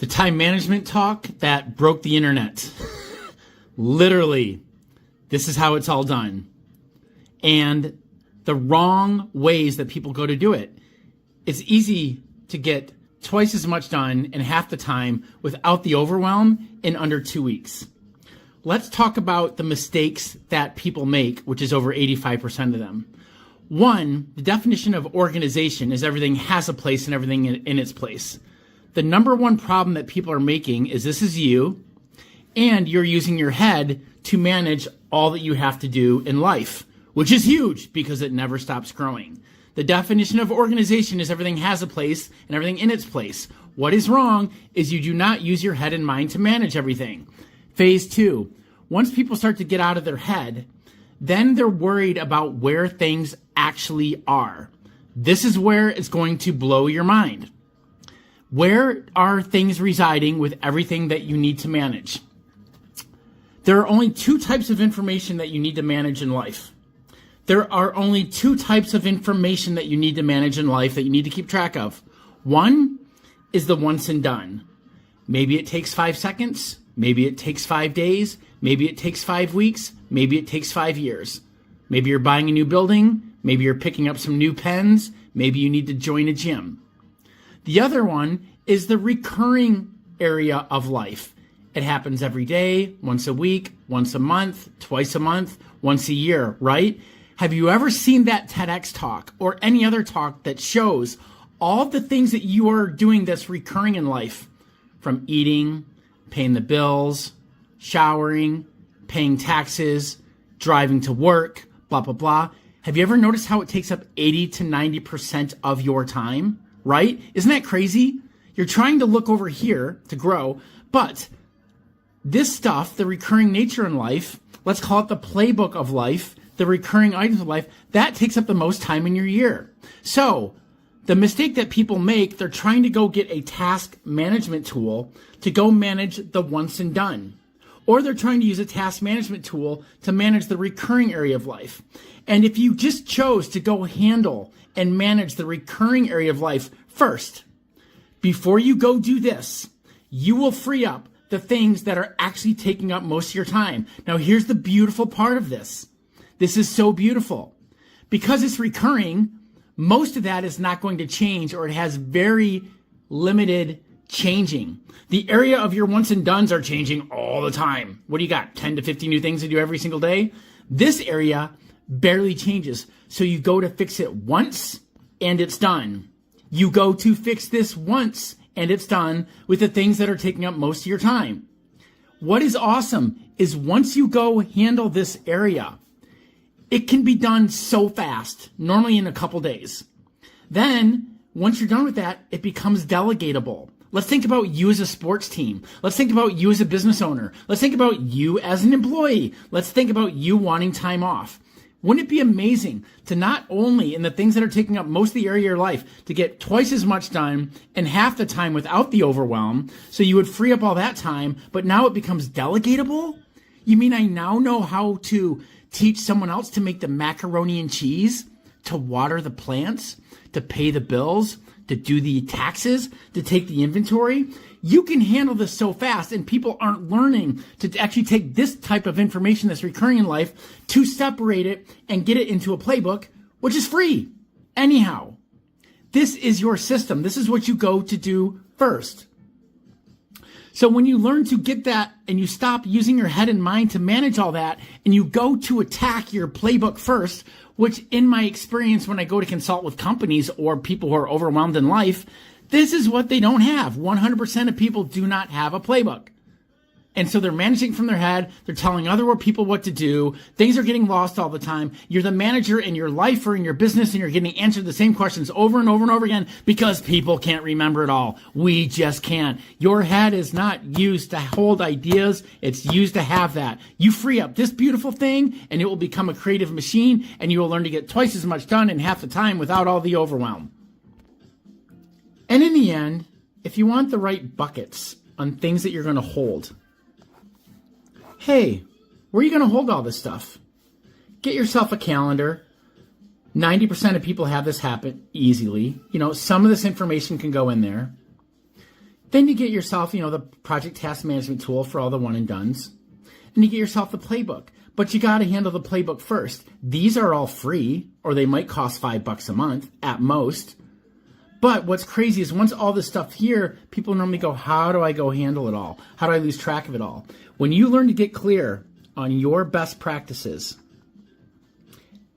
The time management talk that broke the internet. Literally, this is how it's all done. And the wrong ways that people go to do it. It's easy to get twice as much done in half the time without the overwhelm in under 2 weeks. Let's talk about the mistakes that people make, which is over 85% of them. One, the definition of organization is everything has a place and everything in its place. The number one problem that people are making is this is you, and you're using your head to manage all that you have to do in life, which is huge because it never stops growing. The definition of organization is everything has a place and everything in its place. What is wrong is you do not use your head and mind to manage everything. Phase two, once people start to get out of their head, then they're worried about where things actually are. This is where it's going to blow your mind. Where are things residing with everything that you need to manage? There are only two types of information that you need to manage in life. There are only two types of information that you need to manage in life that you need to keep track of. One is the once and done. Maybe it takes 5 seconds. Maybe it takes 5 days. Maybe it takes 5 weeks. Maybe it takes 5 years. Maybe you're buying a new building. Maybe you're picking up some new pens. Maybe you need to join a gym. The other one is the recurring area of life. It happens every day, once a week, once a month, twice a month, once a year, right? Have you ever seen that TEDx talk or any other talk that shows all the things that you are doing that's recurring in life? From eating, paying the bills, showering, paying taxes, driving to work, blah, blah, blah. Have you ever noticed how it takes up 80 to 90% of your time, right? Isn't that crazy? You're trying to look over here to grow, but this stuff, the recurring nature in life, let's call it the playbook of life, the recurring items of life, that takes up the most time in your year. So the mistake that people make, they're trying to go get a task management tool to go manage the once and done. Or they're trying to use a task management tool to manage the recurring area of life. And if you just chose to go handle and manage the recurring area of life first, before you go do this, you will free up the things that are actually taking up most of your time. Now, here's the beautiful part of this. This is so beautiful. Because it's recurring, most of that is not going to change, or it has very limited changing. The area of your once and dones are changing all the time. What do you got? 10 to 50 new things to do every single day? This area barely changes. So you go to fix it once and it's done. You go to fix this once and it's done with the things that are taking up most of your time. What is awesome is once you go handle this area, it can be done so fast, normally in a couple days. Then, once you're done with that, it becomes delegatable. Let's think about you as a sports team. Let's think about you as a business owner. Let's think about you as an employee. Let's think about you wanting time off. Wouldn't it be amazing to not only in the things that are taking up most of the area of your life to get twice as much done in half the time without the overwhelm, so you would free up all that time, but now it becomes delegatable? You mean I now know how to teach someone else to make the macaroni and cheese, to water the plants, to pay the bills, to do the taxes, to take the inventory? You can handle this so fast, and people aren't learning to actually take this type of information that's recurring in life to separate it and get it into a playbook, which is free. Anyhow, this is your system. This is what you go to do first. So when you learn to get that and you stop using your head and mind to manage all that, and you go to attack your playbook first, which in my experience when I go to consult with companies or people who are overwhelmed in life, this is what they don't have. 100% of people do not have a playbook. And so they're managing from their head. They're telling other people what to do. Things are getting lost all the time. You're the manager in your life or in your business, and you're getting answered the same questions over and over and over again because people can't remember it all. We just can't. Your head is not used to hold ideas. It's used to have that. You free up this beautiful thing, and it will become a creative machine, and you will learn to get twice as much done in half the time without all the overwhelm. And in the end, if you want the right buckets on things that you're going to hold, hey, where are you going to hold all this stuff? Get yourself a calendar. 90% of people have this happen easily. You know, some of this information can go in there. Then you get yourself, the project task management tool for all the one and dones. And you get yourself the playbook. But you got to handle the playbook first. These are all free, or they might cost $5 a month at most. But what's crazy is once all this stuff here, people normally go, how do I go handle it all? How do I lose track of it all? When you learn to get clear on your best practices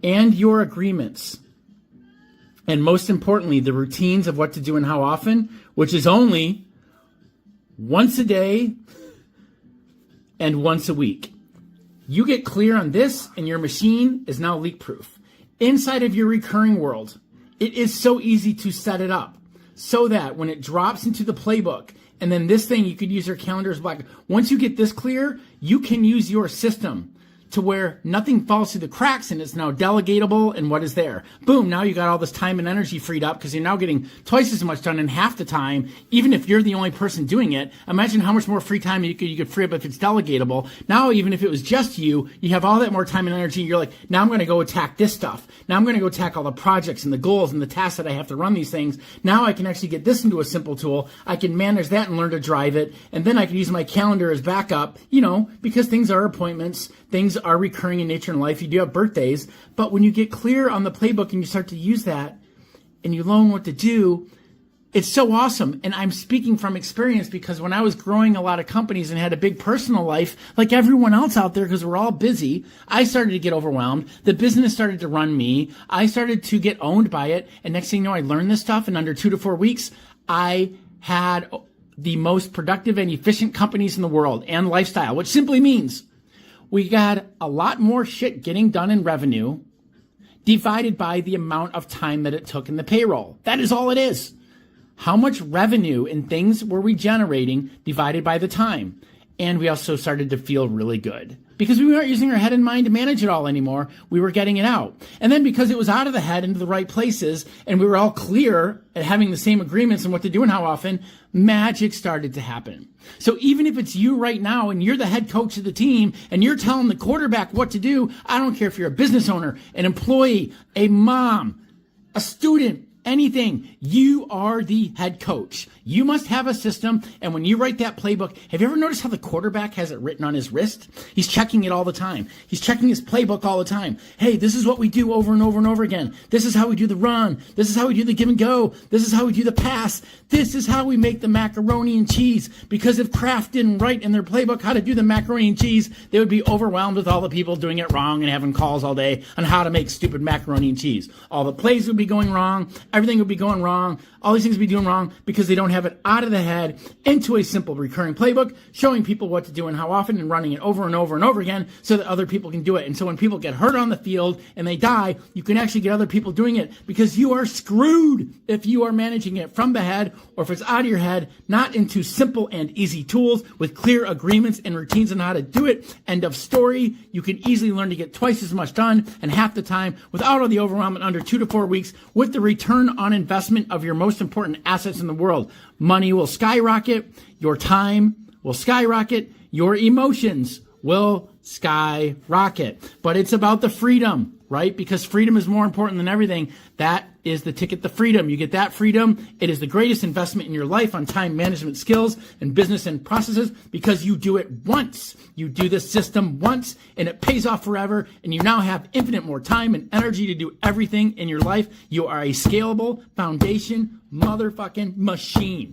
and your agreements, and most importantly, the routines of what to do and how often, which is only once a day and once a week. You get clear on this and your machine is now leak proof. Inside of your recurring world, it is so easy to set it up so that when it drops into the playbook, and then this thing, you could use your calendar as black. Once you get this clear, you can use your system to where nothing falls through the cracks and it's now delegatable and what is there. Boom, now you got all this time and energy freed up because you're now getting twice as much done in half the time, even if you're the only person doing it. Imagine how much more free time you could free up if it's delegatable. Now, even if it was just you have all that more time and energy. You're like, now I'm going to go attack this stuff. Now I'm going to go attack all the projects and the goals and the tasks that I have to run these things. Now I can actually get this into a simple tool. I can manage that and learn to drive it. And then I can use my calendar as backup, because things are appointments. Things are recurring in nature in life. You do have birthdays, but when you get clear on the playbook and you start to use that and you learn what to do, it's so awesome. And I'm speaking from experience because when I was growing a lot of companies and had a big personal life, like everyone else out there, because we're all busy, I started to get overwhelmed. The business started to run me. I started to get owned by it. And next thing you know, I learned this stuff. And under 2 to 4 weeks, I had the most productive and efficient companies in the world and lifestyle, which simply means we got a lot more shit getting done in revenue divided by the amount of time that it took in the payroll. That is all it is. How much revenue and things were we generating divided by the time? And we also started to feel really good because we weren't using our head and mind to manage it all anymore. We were getting it out. And then because it was out of the head into the right places and we were all clear at having the same agreements and what to do and how often, magic started to happen. So even if it's you right now and you're the head coach of the team and you're telling the quarterback what to do, I don't care if you're a business owner, an employee, a mom, a student, anything, you are the head coach. You must have a system. And when you write that playbook, have you ever noticed how the quarterback has it written on his wrist? He's checking it all the time. He's checking his playbook all the time. Hey, this is what we do over and over and over again. This is how we do the run. This is how we do the give and go. This is how we do the pass. This is how we make the macaroni and cheese. Because if Kraft didn't write in their playbook how to do the macaroni and cheese, they would be overwhelmed with all the people doing it wrong and having calls all day on how to make stupid macaroni and cheese. All the plays would be going wrong. Everything would be going wrong. All these things would be doing wrong because they don't have it out of the head into a simple recurring playbook, showing people what to do and how often and running it over and over and over again so that other people can do it. And so when people get hurt on the field and they die, you can actually get other people doing it because you are screwed if you are managing it from the head or if it's out of your head, not into simple and easy tools with clear agreements and routines on how to do it. End of story. You can easily learn to get twice as much done and half the time without all the overwhelm in under 2 to 4 weeks with the return on investment of your most important assets in the world. Money will skyrocket, your time will skyrocket, your emotions will skyrocket. But it's about the freedom, right? Because freedom is more important than everything. That is the ticket to freedom. You get that freedom. It is the greatest investment in your life on time management skills and business and processes because you do it once. You do this system once and it pays off forever. And you now have infinite more time and energy to do everything in your life. You are a scalable foundation motherfucking machine.